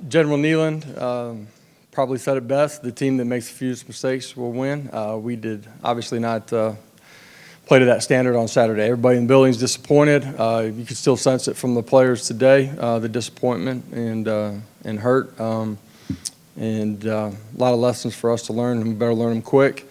General Nealon probably said it best. The team that makes the fewest mistakes will win. We did obviously not play to that standard on Saturday. Everybody in the building is disappointed. You can still sense it from the players today, the disappointment and hurt. And a lot of lessons for us to learn, and we better learn them quick.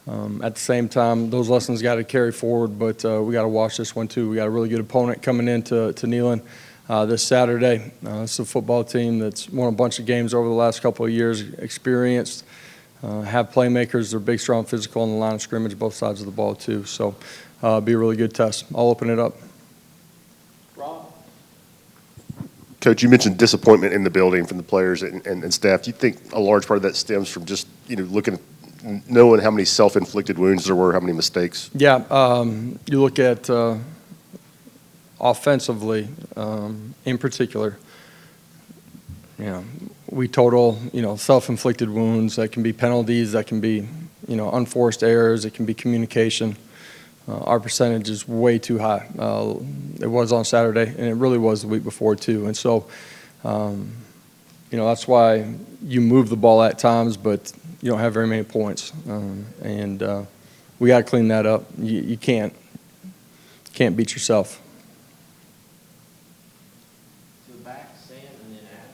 At the same time, those lessons got to carry forward, but we got to watch this one too. We got a really good opponent coming into Neyland this Saturday. It's a football team that's won a bunch of games over the last couple of years, experienced, have playmakers. They're big, strong, physical on the line of scrimmage, both sides of the ball too. So be a really good test. I'll open it up. Coach, you mentioned disappointment in the building from the players and staff. Do you think a large part of that stems from just looking at knowing how many self-inflicted wounds there were, how many mistakes? Yeah, you look at offensively in particular. We total self-inflicted wounds. That can be penalties. That can be unforced errors. It can be communication. Our percentage is way too high. It was on Saturday, and it really was the week before too. And so, that's why you move the ball at times, but you don't have very many points. And we got to clean that up. You can't beat yourself. To the back, Sam, and then Adam.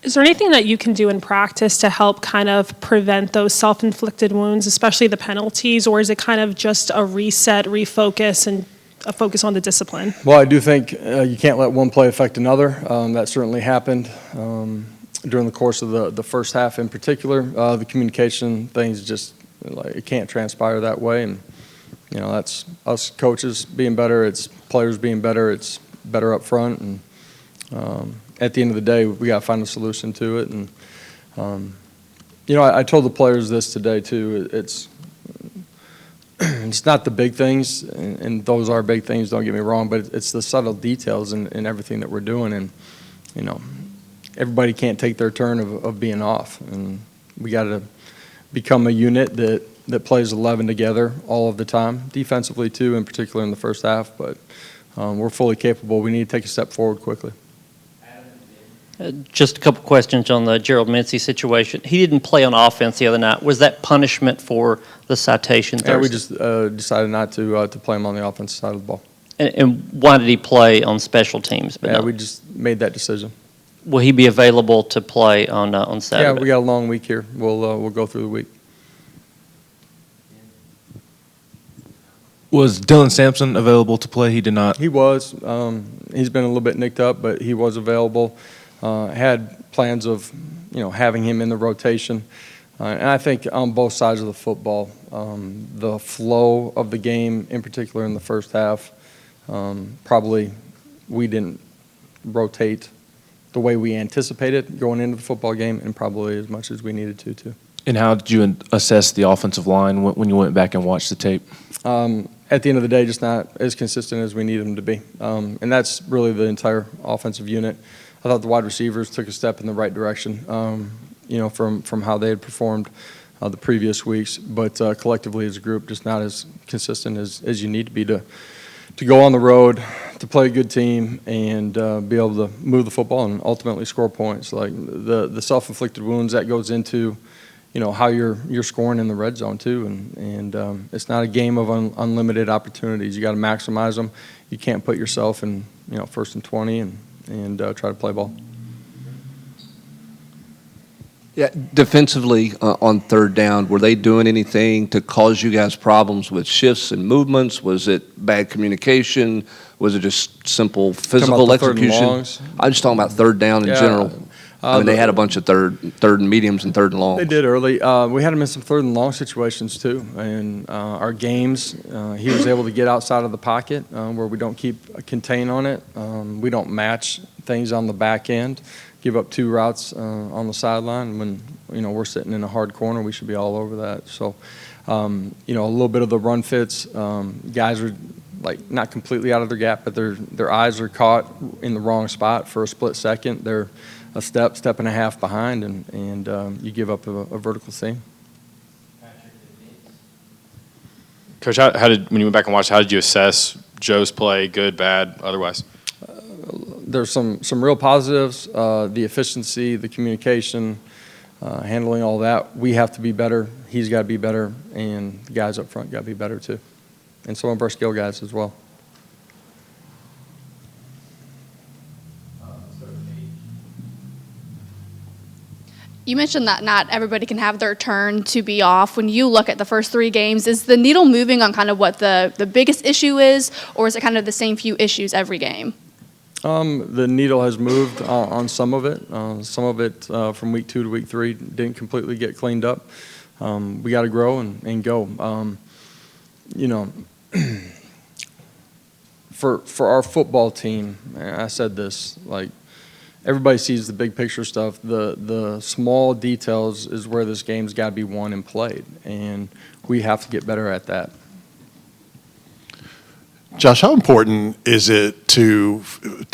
Is there anything that you can do in practice to help kind of prevent those self-inflicted wounds, especially the penalties, or is it kind of just a reset, refocus, and a focus on the discipline? Well, I do think you can't let one play affect another. That certainly happened during the course of the first half in particular. The communication things just, it can't transpire that way. And, that's us coaches being better. It's players being better. It's better up front. And at the end of the day, we got to find a solution to it. And, I told the players this today too. It's not the big things, and those are big things, don't get me wrong, but it's the subtle details in everything that we're doing. And, everybody can't take their turn of being off. And we got to become a unit that plays 11 together all of the time, defensively too, in particular in the first half. But we're fully capable. We need to take a step forward quickly. Just a couple questions on the Gerald Mincy situation. He didn't play on offense the other night. Was that punishment for the citation Thursday? Yeah, we just decided not to play him on the offensive side of the ball. And why did he play on special teams? But we just made that decision. Will he be available to play on Saturday? Yeah, we got a long week here. We'll go through the week. Was Dylan Sampson available to play? He did not. He was. He's been a little bit nicked up, but he was available. Had plans of, having him in the rotation. And I think on both sides of the football, the flow of the game, in particular in the first half, probably we didn't rotate the way we anticipated going into the football game, and probably as much as we needed to, too. And how did you assess the offensive line when you went back and watched the tape? At the end of the day, just not as consistent as we need them to be. And that's really the entire offensive unit. I thought the wide receivers took a step in the right direction, from how they had performed the previous weeks. But collectively as a group, just not as consistent as you need to be to go on the road, to play a good team, and be able to move the football and ultimately score points. Like the self-inflicted wounds, that goes into how you're scoring in the red zone too. And it's not a game of unlimited opportunities. You got to maximize them. You can't put yourself in first and 20 and try to play ball. Yeah, defensively on third down, were they doing anything to cause you guys problems with shifts and movements? Was it bad communication? Was it just simple physical execution? I'm just talking about third down in general. They had a bunch of third and mediums and third and longs. They did early. We had him in some third and long situations too. And our games, he was able to get outside of the pocket where we don't keep a contain on it. We don't match things on the back end, give up 2 routes on the sideline. When we're sitting in a hard corner, we should be all over that. So, a little bit of the run fits. Guys are not completely out of their gap, but their eyes are caught in the wrong spot for a split second. They're a step and a half behind, and you give up a vertical seam. Coach, when you went back and watched, how did you assess Joe's play, good, bad, otherwise? There's some real positives, the efficiency, the communication, handling all that. We have to be better. He's got to be better, and the guys up front got to be better too, and some of our skill guys as well. You mentioned that not everybody can have their turn to be off. When you look at the first 3 games, is the needle moving on kind of what the biggest issue is, or is it kind of the same few issues every game? The needle has moved on some of it. Some of it from week 2 to week 3 didn't completely get cleaned up. We got to grow and go. You know, for our football team, I said this, like, everybody sees the big picture stuff. The small details is where this game's got to be won and played, and we have to get better at that. Josh, how important is it to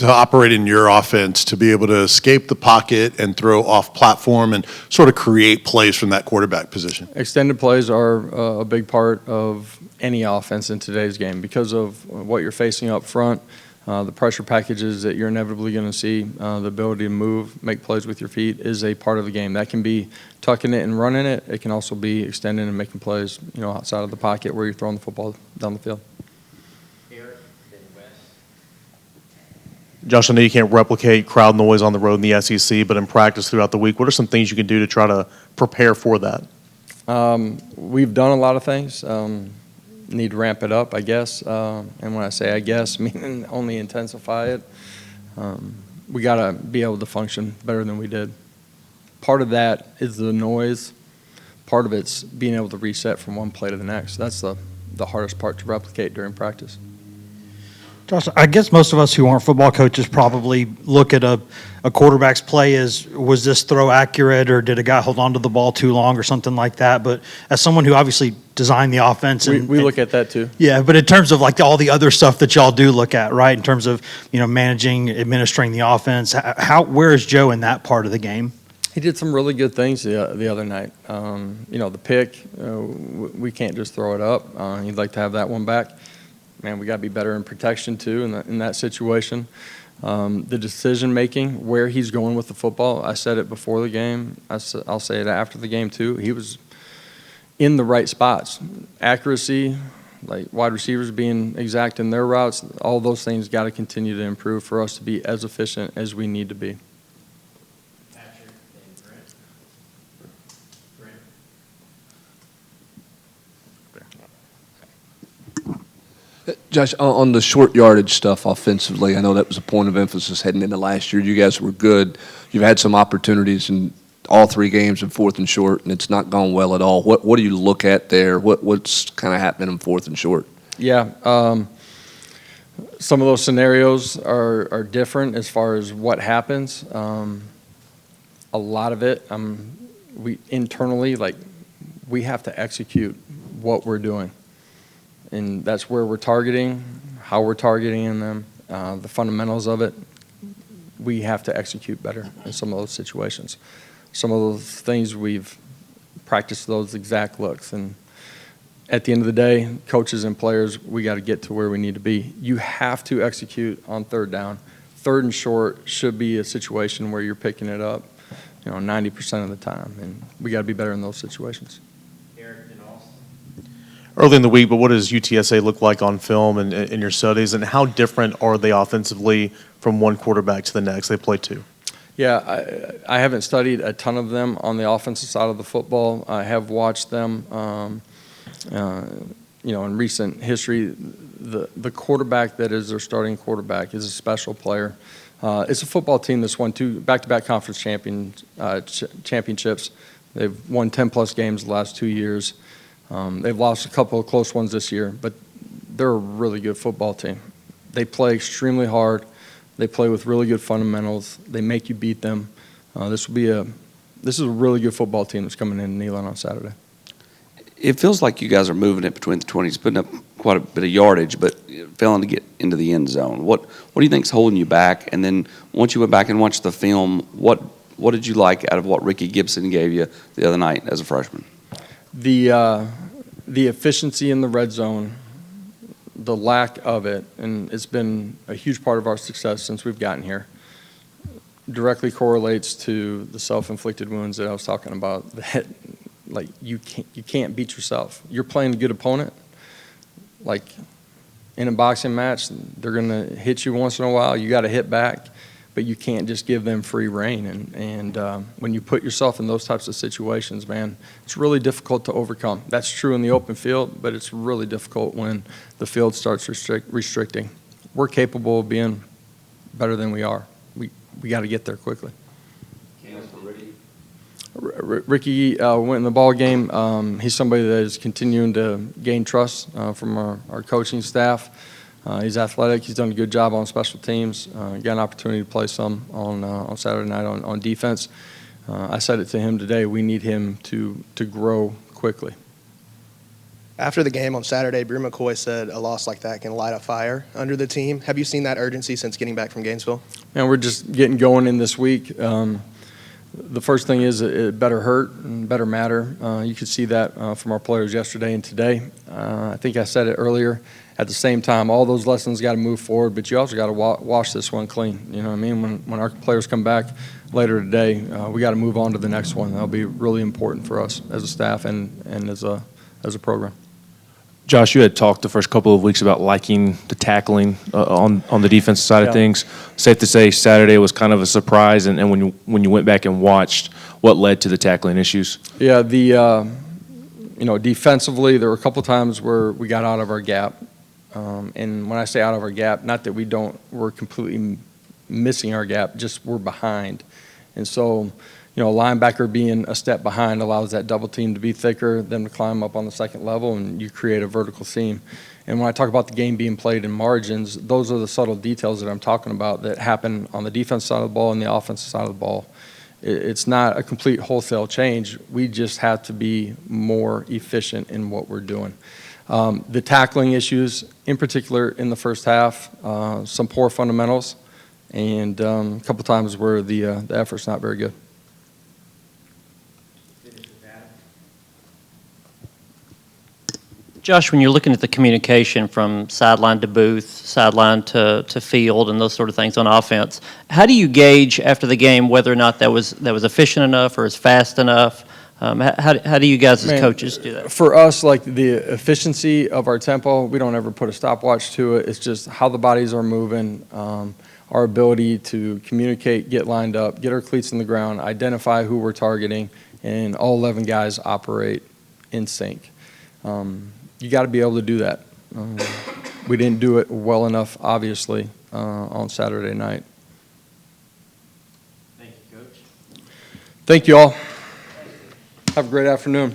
operate in your offense to be able to escape the pocket and throw off platform and sort of create plays from that quarterback position? Extended plays are a big part of any offense in today's game because of what you're facing up front, the pressure packages that you're inevitably going to see, the ability to move, make plays with your feet is a part of the game. That can be tucking it and running it. It can also be extending and making plays, outside of the pocket where you're throwing the football down the field. Josh, I know you can't replicate crowd noise on the road in the SEC, but in practice throughout the week, what are some things you can do to try to prepare for that? We've done a lot of things. Need to ramp it up, I guess. And when I say I guess, meaning only intensify it. We got to be able to function better than we did. Part of that is the noise. Part of it's being able to reset from one play to the next. That's the hardest part to replicate during practice. Josh, I guess most of us who aren't football coaches probably look at a quarterback's play as, was this throw accurate, or did a guy hold on to the ball too long or something like that? But as someone who obviously designed the offense. We look at that too. Yeah, but in terms of like all the other stuff that y'all do look at, right, in terms of, managing, administering the offense, where is Joe in that part of the game? He did some really good things the other night. The pick, we can't just throw it up. He'd like to have that one back. Man, we got to be better in protection too in that situation. The decision making, where he's going with the football. I said it before the game. I'll say it after the game too. He was in the right spots. Accuracy, like wide receivers being exact in their routes. All those things got to continue to improve for us to be as efficient as we need to be. Josh, on the short yardage stuff offensively, I know that was a point of emphasis heading into last year. You guys were good. You've had some opportunities in all 3 games in 4th and short, and it's not gone well at all. What do you look at there? What's kind of happening in 4th and short? Yeah, some of those scenarios are different as far as what happens. A lot of it, we internally, we have to execute what we're doing. And that's where we're targeting, how we're targeting them, the fundamentals of it. We have to execute better in some of those situations. Some of those things we've practiced those exact looks. And at the end of the day, coaches and players, we got to get to where we need to be. You have to execute on 3rd down. 3rd and short should be a situation where you're picking it up, 90% of the time. And we got to be better in those situations. Early in the week, but what does UTSA look like on film and in your studies, and how different are they offensively from one quarterback to the next? They play 2. Yeah, I haven't studied a ton of them on the offensive side of the football. I have watched them, in recent history. The quarterback that is their starting quarterback is a special player. It's a football team that's won 2 back-to-back conference championships. They've won 10-plus games the last 2 years. They've lost a couple of close ones this year, but they're a really good football team. They play extremely hard. They play with really good fundamentals. They make you beat them. This is a really good football team that's coming in Neyland on Saturday. It feels like you guys are moving it between the 20s, putting up quite a bit of yardage, but failing to get into the end zone. What do you think's holding you back? And then once you went back and watched the film, what did you like out of what Ricky Gibson gave you the other night as a freshman? The efficiency in the red zone, the lack of it, and it's been a huge part of our success since we've gotten here, directly correlates to the self-inflicted wounds that I was talking about. That, like, you can't beat yourself. You're playing a good opponent. Like in a boxing match, they're gonna hit you once in a while. You got to hit back, but you can't just give them free rein. And when you put yourself in those types of situations, man, it's really difficult to overcome. That's true in the open field, but it's really difficult when the field starts restricting. We're capable of being better than we are. We got to get there quickly. Ricky went in the ball game. He's somebody that is continuing to gain trust from our coaching staff. He's athletic. He's done a good job on special teams. Got an opportunity to play some on Saturday night on defense. I said it to him today. We need him to grow quickly. After the game on Saturday, Brew McCoy said a loss like that can light a fire under the team. Have you seen that urgency since getting back from Gainesville? And we're just getting going in this week. The first thing is it better hurt and better matter. You could see that from our players yesterday and today. I think I said it earlier. At the same time, all those lessons got to move forward, but you also got to wash this one clean. You know what I mean? When our players come back later today, we got to move on to the next one. That'll be really important for us as a staff and as a program. Josh, you had talked the first couple of weeks about liking the tackling on the defensive side of things. Safe to say Saturday was kind of a surprise, and when you went back and watched, what led to the tackling issues? Yeah, defensively, there were a couple times where we got out of our gap. And when I say out of our gap, not that we're completely missing our gap, just we're behind. And so, a linebacker being a step behind allows that double team to be thicker, them to climb up on the second level, and you create a vertical seam. And when I talk about the game being played in margins, those are the subtle details that I'm talking about that happen on the defense side of the ball and the offensive side of the ball. It's not a complete wholesale change. We just have to be more efficient in what we're doing. The tackling issues, in particular in the first half, some poor fundamentals, and a couple times where the effort's not very good. Josh, when you're looking at the communication from sideline to booth, sideline to field, and those sort of things on offense, how do you gauge after the game whether or not that was efficient enough or is fast enough? How do you guys as coaches do that? For us, like the efficiency of our tempo, we don't ever put a stopwatch to it. It's just how the bodies are moving, our ability to communicate, get lined up, get our cleats in the ground, identify who we're targeting, and all 11 guys operate in sync. You got to be able to do that. We didn't do it well enough, obviously, on Saturday night. Thank you, Coach. Thank you all. Have a great afternoon.